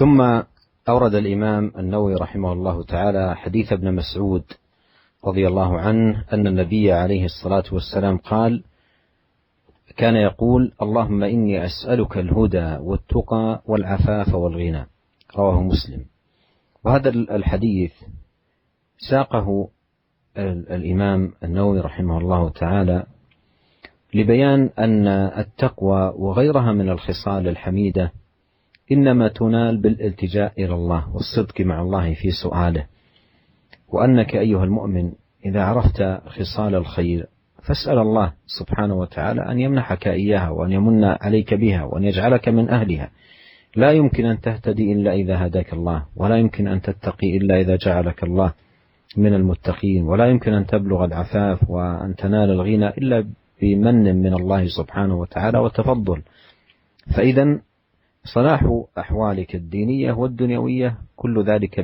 ثم أورد الإمام النووي رحمه الله تعالى حديث ابن مسعود رضي الله عنه أن النبي عليه الصلاة والسلام قال: كان يقول: اللهم إني أسألك الهدى والتقى والعفاف والغنى. رواه مسلم. وهذا الحديث ساقه الإمام النووي رحمه الله تعالى لبيان أن التقوى وغيرها من الخصال الحميدة إنما تنال بالالتجاء إلى الله والصدق مع الله في سؤاله، وأنك أيها المؤمن إذا عرفت خصال الخير فاسأل الله سبحانه وتعالى أن يمنحك إياها وأن يمن عليك بها وأن يجعلك من أهلها. لا يمكن أن تهتدي إلا إذا هداك الله، ولا يمكن أن تتقي إلا إذا جعلك الله من المتقين، ولا يمكن أن تبلغ العفاف وأن تنال الغنى إلا بمن من الله سبحانه وتعالى وتفضل. فإذا صلاح أحوالك الدينية والدنيوية كل ذلك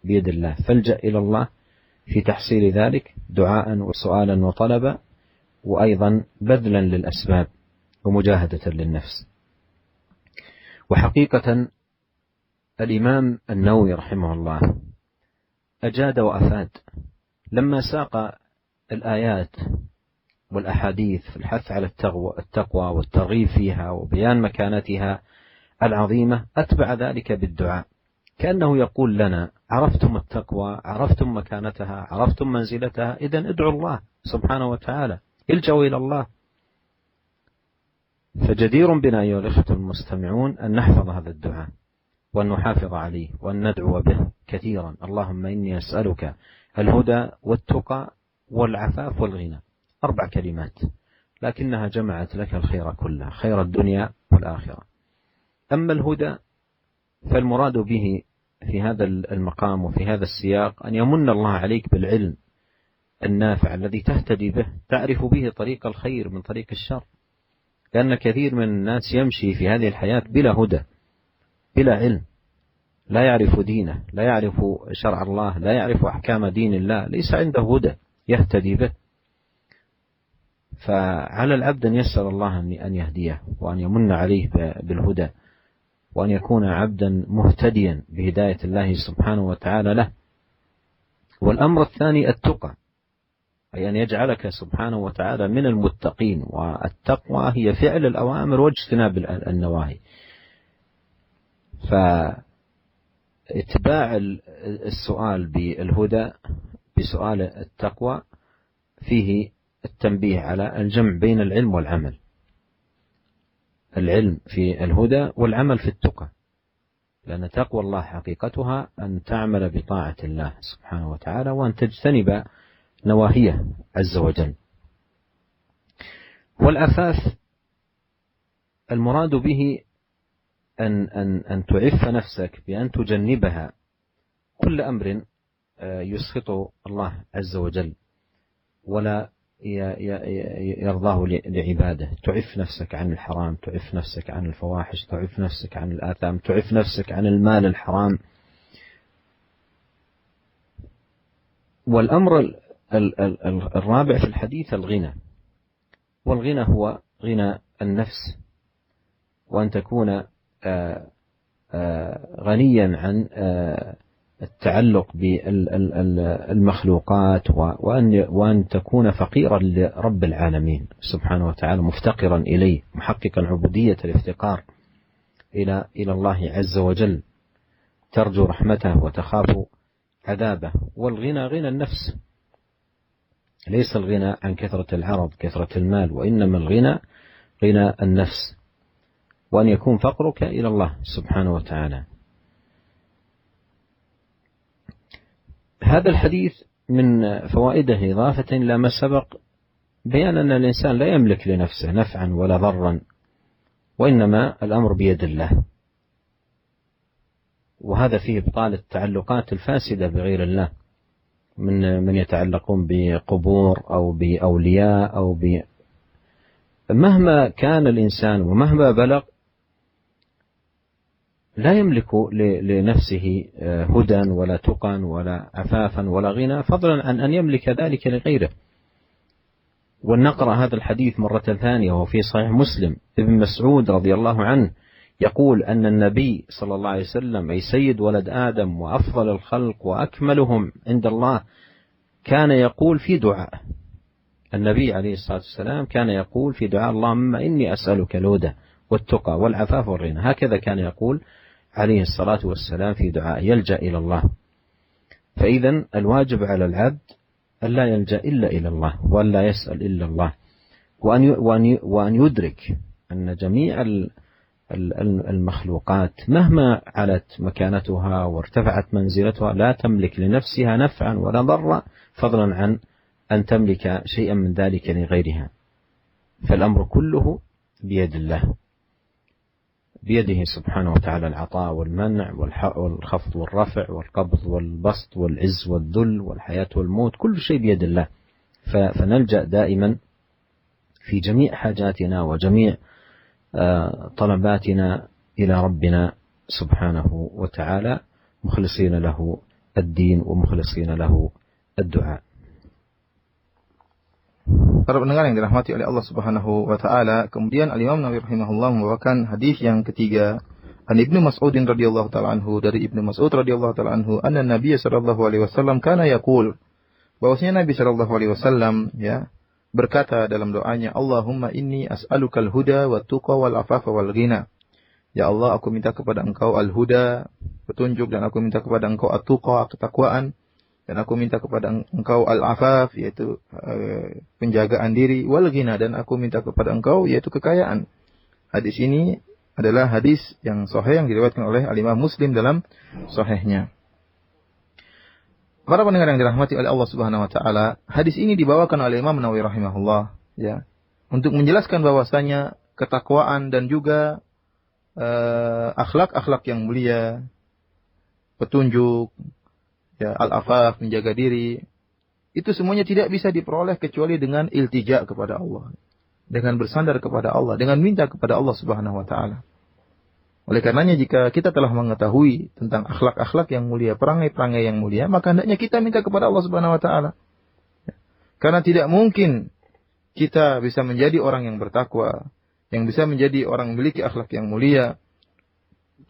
بيد الله، فالجأ إلى الله في تحصيل ذلك دعاء وسؤالا وطلبا، وأيضا بذلا للأسباب ومجاهدة للنفس. وحقيقة الإمام النووي رحمه الله أجاد وأفاد لما ساق الآيات والأحاديث في الحث على التقوى والترغيب فيها وبيان مكانتها العظيمة، أتبع ذلك بالدعاء، كأنه يقول لنا: عرفتم التقوى، عرفتم مكانتها، عرفتم منزلتها، إذن ادعوا الله سبحانه وتعالى، الجوا إلى الله. فجدير بنا أيها الإخوة المستمعون أن نحفظ هذا الدعاء وأن نحافظ عليه وأن ندعو به كثيرا: اللهم إني أسألك الهدى والتقى والعفاف والغنى. 4 كلمات لكنها جمعت لك الخير كله، خير الدنيا والآخرة. أما الهدى فالمراد به في هذا المقام وفي هذا السياق أن يمن الله عليك بالعلم النافع الذي تهتدي به، تعرف به طريق الخير من طريق الشر، لأن كثير من الناس يمشي في هذه الحياة بلا هدى، بلا علم، لا يعرف دينه، لا يعرف شرع الله، لا يعرف أحكام دين الله، ليس عنده هدى يهتدي به. فعلى العبد أن يسأل الله أن يهديه وأن يمن عليه بالهدى، وأن يكون عبدا مهتديا بهداية الله سبحانه وتعالى له. والأمر الثاني التقى، أي أن يجعلك سبحانه وتعالى من المتقين، والتقوى هي فعل الأوامر واجتناب النواهي. فاتباع السؤال بالهدى بسؤال التقوى فيه التنبيه على الجمع بين العلم والعمل، العلم في الهدى والعمل في التقى، لأن تقوى الله حقيقتها أن تعمل بطاعة الله سبحانه وتعالى وأن تجتنب نواهيه عز وجل. والعفاف المراد به أن تعف نفسك بأن تجنبها كل أمر يسخط الله عز وجل ولا يرضاه لعباده. تعف نفسك عن الحرام، تعف نفسك عن الفواحش، تعف نفسك عن الآثام، تعف نفسك عن المال الحرام. والأمر الرابع في الحديث الغنى، والغنى هو غنى النفس، وأن تكون غنيا عن التعلق بالمخلوقات، وأن تكون فقيرا لرب العالمين سبحانه وتعالى، مفتقرا إليه، محققا عبودية الافتقار إلى الله عز وجل، ترجو رحمته وتخاف عذابه. والغنى غنى النفس، ليس الغنى عن كثرة العرض كثرة المال، وإنما الغنى غنى النفس، وأن يكون فقرك إلى الله سبحانه وتعالى. هذا الحديث من فوائده إضافة إلى ما سبق بيان أن الإنسان لا يملك لنفسه نفعا ولا ضرا، وإنما الأمر بيد الله، وهذا فيه إبطال التعلقات الفاسدة بغير الله، من يتعلقون بقبور أو بأولياء أو مهما كان الإنسان ومهما بلغ لا يملك لنفسه هدى ولا تقى ولا عفافا ولا غنى، فضلا عن أن يملك ذلك لغيره. ولنقرأ هذا الحديث مرة ثانية، وهو في صحيح مسلم. ابن مسعود رضي الله عنه يقول أن النبي صلى الله عليه وسلم أي سيد ولد آدم وأفضل الخلق وأكملهم عند الله كان يقول في دعاء، النبي عليه الصلاة والسلام كان يقول في دعاء اللهم إني أسألك الهدى والتقى والعفاف والغنى، هكذا كان يقول عليه الصلاة والسلام في دعاء يلجأ إلى الله. فإذا الواجب على العبد أن لا يلجأ إلا إلى الله وأن لا يسأل إلا الله، وأن يدرك أن جميع المخلوقات مهما علت مكانتها وارتفعت منزلتها لا تملك لنفسها نفعا ولا ضرا، فضلا عن أن تملك شيئا من ذلك لغيرها. فالأمر كله بيد الله، بيده سبحانه وتعالى العطاء والمنع والخفض والرفع والقبض والبسط والعز والذل والحياة والموت، كل شيء بيد الله. فنلجأ دائما في جميع حاجاتنا وجميع طلباتنا إلى ربنا سبحانه وتعالى مخلصين له الدين ومخلصين له الدعاء. Para pendengar yang dirahmati oleh Allah Subhanahu wa taala, kemudian Al-Imam Nawawi rahimahullah membawakan hadis yang ketiga, an Ibnu Mas'ud radhiyallahu taala anhu, dari Ibnu Mas'ud radhiyallahu taala anhu, anna Nabiy sallallahu alaihi wasallam kana yaqul, bahwasanya Nabi sallallahu alaihi wasallam ya berkata dalam doanya, Allahumma inni as'alukal huda wat tuqa wal afafa wal ghina. Ya Allah, aku minta kepada Engkau al-huda, petunjuk, dan aku minta kepada Engkau at-tuqa, ketakwaan, dan aku minta kepada Engkau al-afaf, yaitu penjagaan diri, wal ghina, dan aku minta kepada Engkau yaitu kekayaan. Hadis ini adalah hadis yang sahih yang diriwayatkan oleh Al-Imam Muslim dalam sahihnya. Para pendengar yang dirahmati oleh Allah Subhanahu wa taala, hadis ini dibawakan oleh Imam Nawawi rahimahullah ya, untuk menjelaskan bahwasanya ketakwaan dan juga akhlak-akhlak yang mulia, petunjuk, ya, al-afaf, menjaga diri, itu semuanya tidak bisa diperoleh kecuali dengan iltija kepada Allah, dengan bersandar kepada Allah, dengan minta kepada Allah Subhanahu wa taala. Oleh karenanya jika kita telah mengetahui tentang akhlak-akhlak yang mulia, perangai-perangai yang mulia, maka hendaknya kita minta kepada Allah Subhanahu wa taala. Karena tidak mungkin kita bisa menjadi orang yang bertakwa, yang bisa menjadi orang memiliki akhlak yang mulia,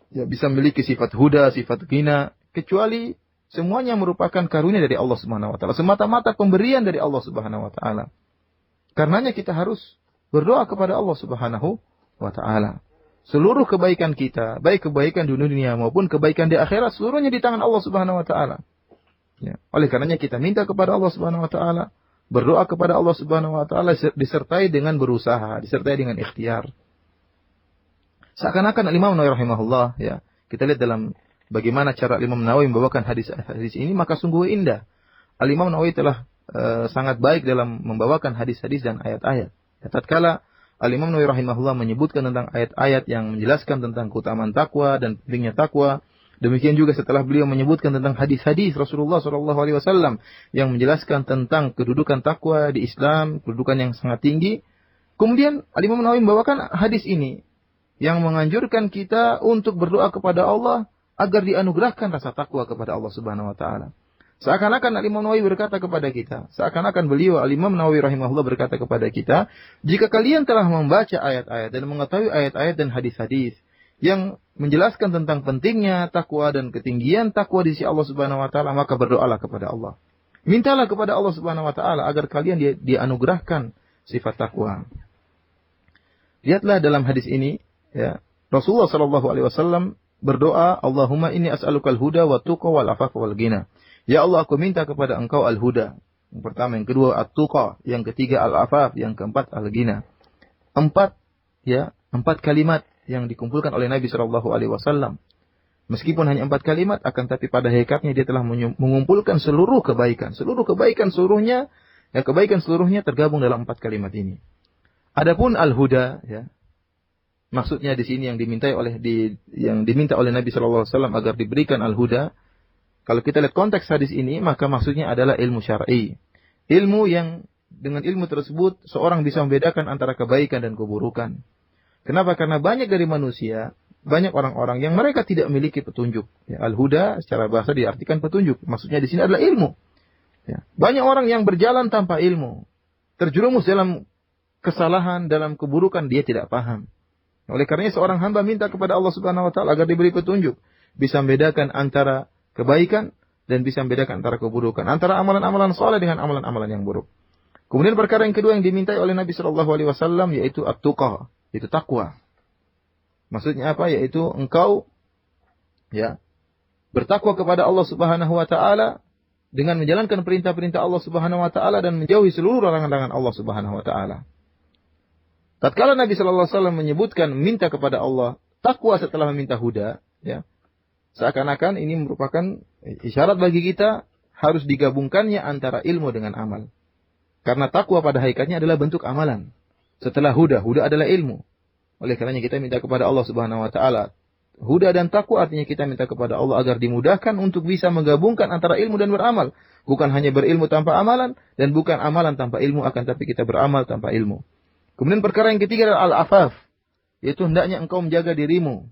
ya, bisa memiliki sifat huda, sifat ghina, kecuali semuanya merupakan karunia dari Allah Subhanahu wa taala, semata-mata pemberian dari Allah Subhanahu wa taala. Karenanya kita harus berdoa kepada Allah Subhanahu wa taala. Seluruh kebaikan kita, baik kebaikan di dunia maupun kebaikan di akhirat, seluruhnya di tangan Allah Subhanahu wa taala. Ya. Oleh karenanya kita minta kepada Allah Subhanahu wa taala, berdoa kepada Allah Subhanahu wa taala disertai dengan berusaha, disertai dengan ikhtiar. Seakan-akan Imam Nawawi rahimahullah, ya, kita lihat dalam bagaimana cara Imam Nawawi membawakan hadis ini, maka sungguh indah. Imam Nawawi telah sangat baik dalam membawakan hadis-hadis dan ayat-ayat. Ya, tatkala Imam Nawawi rahimahullah menyebutkan tentang ayat-ayat yang menjelaskan tentang keutamaan takwa dan pentingnya takwa, demikian juga setelah beliau menyebutkan tentang hadis-hadis Rasulullah SAW yang menjelaskan tentang kedudukan takwa di Islam, kedudukan yang sangat tinggi, kemudian Imam Nawawi membawakan hadis ini yang menganjurkan kita untuk berdoa kepada Allah agar dianugerahkan rasa takwa kepada Allah Subhanahu wa taala. Seakan-akan Imam Nawawi berkata kepada kita, seakan-akan beliau Imam Nawawi rahimahullah berkata kepada kita, jika kalian telah membaca ayat-ayat dan mengetahui ayat-ayat dan hadis-hadis yang menjelaskan tentang pentingnya takwa dan ketinggian takwa di sisi Allah Subhanahu wa taala, maka berdoalah kepada Allah. Mintalah kepada Allah Subhanahu wa taala agar kalian dianugerahkan sifat takwa. Lihatlah dalam hadis ini, ya, Rasulullah sallallahu alaihi wasallam berdoa, Allahumma inni as'alukal huda wa tuqa wal afafa wal ghina. Ya Allah, aku minta kepada Engkau al-huda. Yang pertama, yang kedua at-tuqa, yang ketiga al-afaf, yang keempat al-ghina. Empat kalimat yang dikumpulkan oleh Nabi sallallahu alaihi wasallam. Meskipun hanya 4 kalimat, akan tapi pada hakikatnya dia telah mengumpulkan seluruh kebaikan seluruhnya, ya, kebaikan seluruhnya tergabung dalam 4 kalimat ini. Adapun al-huda, ya, maksudnya di sini yang diminta oleh Nabi sallallahu alaihi wasallam agar diberikan al-huda. Kalau kita lihat konteks hadis ini, maka maksudnya adalah ilmu syar'i. Ilmu yang dengan ilmu tersebut seorang bisa membedakan antara kebaikan dan keburukan. Kenapa? Karena banyak dari manusia, banyak orang-orang yang mereka tidak memiliki petunjuk. Ya, al-huda secara bahasa diartikan petunjuk. Maksudnya di sini adalah ilmu. Ya, banyak orang yang berjalan tanpa ilmu, terjerumus dalam kesalahan, dalam keburukan, dia tidak paham. Oleh karenanya seorang hamba minta kepada Allah Subhanahu wa taala agar diberi petunjuk, bisa membedakan antara kebaikan dan bisa membedakan antara keburukan, antara amalan-amalan saleh dengan amalan-amalan yang buruk. Kemudian perkara yang kedua yang dimintai oleh Nabi Shallallahu alaihi wasallam yaitu at-tuqa, yaitu takwa. Maksudnya apa? Yaitu engkau bertakwa kepada Allah Subhanahu wa taala dengan menjalankan perintah-perintah Allah Subhanahu wa taala dan menjauhi seluruh larangan-larangan Allah Subhanahu wa taala. Tatkala Nabi sallallahu alaihi wasallam menyebutkan minta kepada Allah takwa setelah meminta huda, seakan-akan ini merupakan isyarat bagi kita harus digabungkannya antara ilmu dengan amal. Karena takwa pada hakikatnya adalah bentuk amalan. Setelah huda adalah ilmu. Oleh karenanya kita minta kepada Allah Subhanahu wa taala huda dan takwa, artinya kita minta kepada Allah agar dimudahkan untuk bisa menggabungkan antara ilmu dan beramal. Bukan hanya berilmu tanpa amalan dan bukan amalan tanpa ilmu, akan tapi kita beramal tanpa ilmu. Kemudian perkara yang ketiga adalah al-afaf, yaitu hendaknya engkau menjaga dirimu,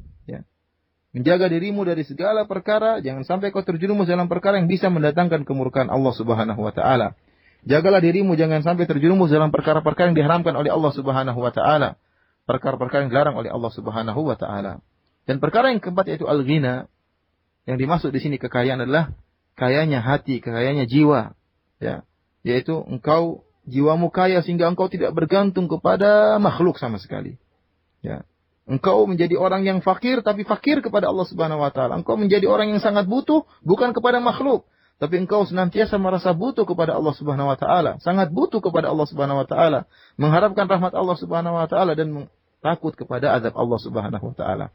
menjaga dirimu dari segala perkara, jangan sampai kau terjerumus dalam perkara yang bisa mendatangkan kemurkaan Allah Subhanahu wa taala. Jagalah dirimu jangan sampai terjerumus dalam perkara-perkara yang diharamkan oleh Allah Subhanahu wa taala, perkara-perkara yang dilarang oleh Allah Subhanahu wa taala. Dan perkara yang keempat yaitu al-ghina. Yang dimaksud di sini kekayaan adalah kayanya hati, kekayanya jiwa, yaitu engkau jiwamu kaya sehingga engkau tidak bergantung kepada makhluk sama sekali. Engkau menjadi orang yang fakir tapi fakir kepada Allah Subhanahu wa taala. Engkau menjadi orang yang sangat butuh bukan kepada makhluk, tapi engkau senantiasa merasa butuh kepada Allah Subhanahu wa taala, sangat butuh kepada Allah Subhanahu wa taala, mengharapkan rahmat Allah Subhanahu wa taala dan takut kepada azab Allah Subhanahu wa taala.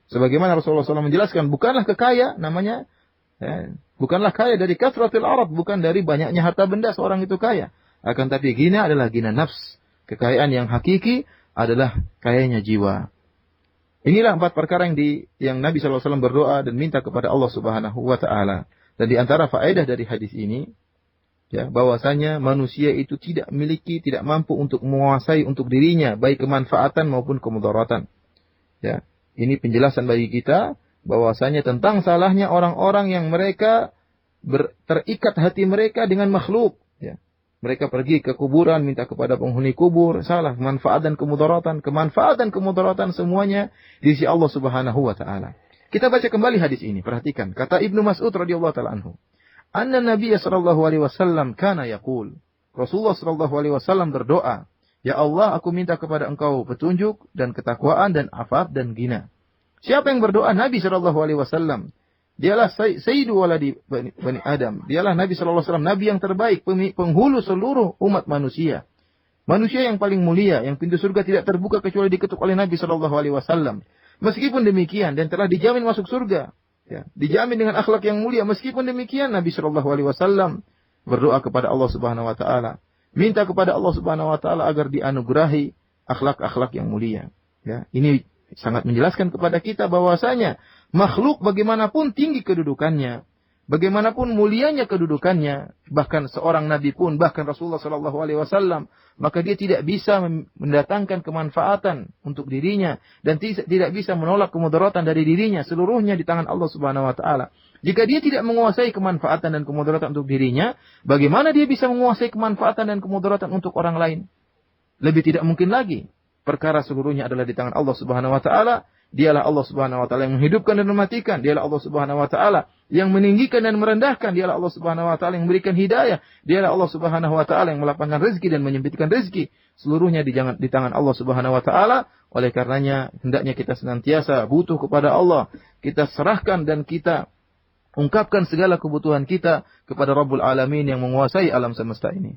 Sebagaimana Rasulullah SAW menjelaskan, bukanlah kekaya namanya, bukanlah kaya dari kathratil arad, bukan dari banyaknya harta benda seorang itu kaya. Akan tapi ghina adalah ghina nafs. Kekayaan yang hakiki adalah kayanya jiwa. Inilah 4 perkara yang Nabi SAW berdoa dan minta kepada Allah Subhanahu wa taala. Dan di antara faedah dari hadis ini, bahwasanya manusia itu tidak mampu untuk menguasai untuk dirinya baik kemanfaatan maupun kemudaratan. Ini penjelasan bagi kita bahwasanya tentang salahnya orang-orang yang mereka terikat hati mereka dengan makhluk. Mereka pergi ke kuburan minta kepada penghuni kubur, salah manfaat dan kemudaratan, semuanya di sisi Allah Subhanahu wa taala. Kita baca kembali hadis ini, perhatikan. Kata Ibnu Mas'ud radhiyallahu taala anhu, "Anna Nabiy sallallahu alaihi wasallam kana yaqul." Rasulullah sallallahu alaihi wasallam berdoa, "Ya Allah, aku minta kepada Engkau petunjuk dan ketakwaan dan afaf dan ghina." Siapa yang berdoa? Nabi sallallahu alaihi wasallam. Dialah sayyidu waladi bani Adam. Dialah Nabi sallallahu alaihi wasallam, nabi yang terbaik, penghulu seluruh umat manusia. Manusia yang paling mulia, yang pintu surga tidak terbuka kecuali diketuk oleh Nabi sallallahu alaihi wasallam. Meskipun demikian dan telah dijamin masuk surga, dijamin dengan akhlak yang mulia. Meskipun demikian Nabi Shallallahu Alaihi Wasallam berdoa kepada Allah Subhanahu Wa Taala, minta kepada Allah Subhanahu Wa Taala agar dianugerahi akhlak-akhlak yang mulia. Ini sangat menjelaskan kepada kita bahwasanya makhluk bagaimanapun tinggi kedudukannya, bagaimanapun mulianya kedudukannya, bahkan seorang nabi pun, bahkan Rasulullah Shallallahu Alaihi Wasallam, maka dia tidak bisa mendatangkan kemanfaatan untuk dirinya dan tidak bisa menolak kemudaratan dari dirinya, seluruhnya di tangan Allah Subhanahu Wa Taala. Jika dia tidak menguasai kemanfaatan dan kemudaratan untuk dirinya, bagaimana dia bisa menguasai kemanfaatan dan kemudaratan untuk orang lain? Lebih tidak mungkin lagi. Perkara seluruhnya adalah di tangan Allah Subhanahu Wa Taala. Dialah Allah Subhanahu Wa Taala yang menghidupkan dan mematikan. Dialah Allah Subhanahu Wa Taala yang meninggikan dan merendahkan. Dialah Allah Subhanahu Wa Taala yang memberikan hidayah. Dialah Allah Subhanahu Wa Taala yang melapangkan rezeki dan menyempitkan rezeki. Seluruhnya di tangan Allah Subhanahu Wa Taala. Oleh karenanya hendaknya kita senantiasa butuh kepada Allah. Kita serahkan dan kita ungkapkan segala kebutuhan kita kepada Rabbul Alamin yang menguasai alam semesta ini.